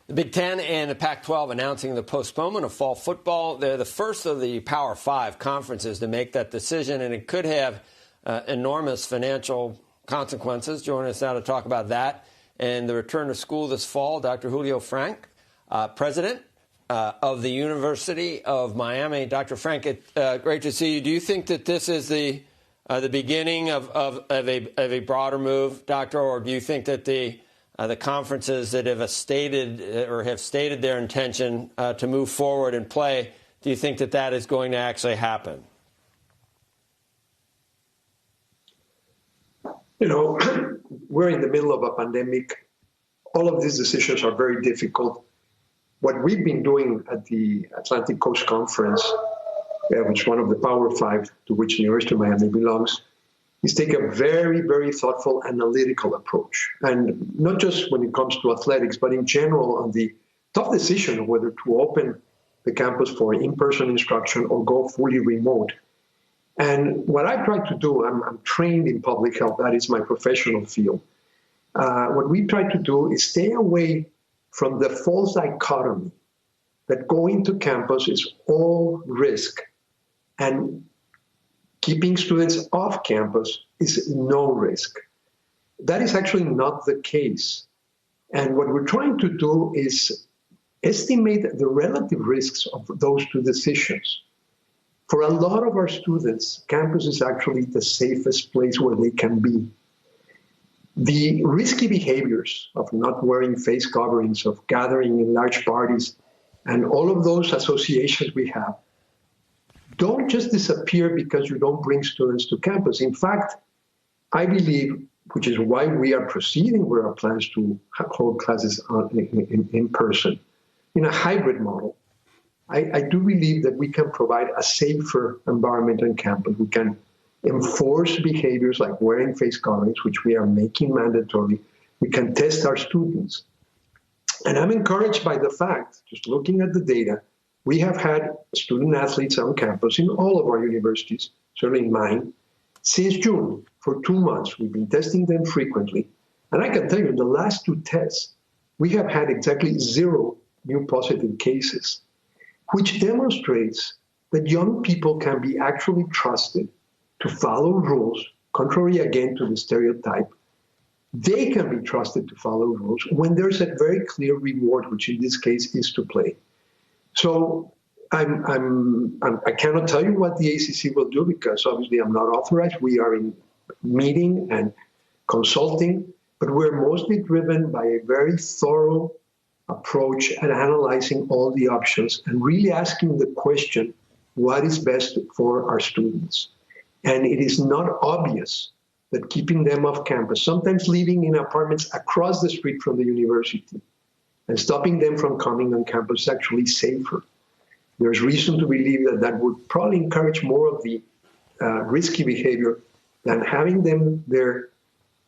The Big Ten and the Pac-12 announcing the postponement of fall football. They're the first of the Power 5 conferences to make that decision, and it could have enormous financial consequences. Joining us now to talk about that and the return to school this fall, Dr. Julio Frank, president of the University of Miami. Dr. Frank, great to see you. Do you think that this is the beginning of a broader move, Doctor, or do you think that the conferences that have stated their intention to move forward and play, do you think that is going to actually happen? You know, we're in the middle of a pandemic. All of these decisions are very difficult. What we've been doing at the Atlantic Coast Conference, which is one of the Power 5 to which the University of Miami belongs, is take a very, very thoughtful, analytical approach. And not just when it comes to athletics, but in general on the tough decision of whether to open the campus for in-person instruction or go fully remote. And what I try to do, I'm trained in public health, that is my professional field. What we try to do is stay away from the false dichotomy that going to campus is all risk and keeping students off campus is no risk. That is actually not the case. And what we're trying to do is estimate the relative risks of those two decisions. For a lot of our students, campus is actually the safest place where they can be. The risky behaviors of not wearing face coverings, of gathering in large parties, and all of those associations we have don't just disappear because you don't bring students to campus. In fact, I believe, which is why we are proceeding with our plans to hold classes in person, in a hybrid model. I do believe that we can provide a safer environment on campus. We can enforce behaviors like wearing face coverings, which we are making mandatory. We can test our students. And I'm encouraged by the fact, just looking at the data, we have had student athletes on campus in all of our universities, certainly mine, since June. For 2 months, we've been testing them frequently. And I can tell you, in the last 2 tests, we have had exactly 0 new positive cases, which demonstrates that young people can be actually trusted to follow rules, contrary again to the stereotype. They can be trusted to follow rules when there's a very clear reward, which in this case is to play. So I cannot tell you what the ACC will do because obviously I'm not authorized. We are in meeting and consulting, but we're mostly driven by a very thorough approach at analyzing all the options and really asking the question, what is best for our students? And it is not obvious that keeping them off campus, sometimes living in apartments across the street from the university, and stopping them from coming on campus is actually safer. There's reason to believe that that would probably encourage more of the risky behavior than having them there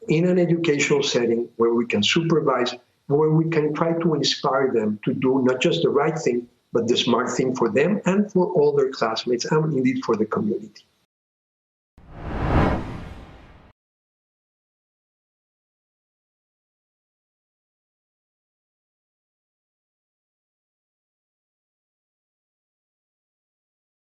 in an educational setting where we can supervise, where we can try to inspire them to do not just the right thing, but the smart thing for them and for all their classmates and indeed for the community.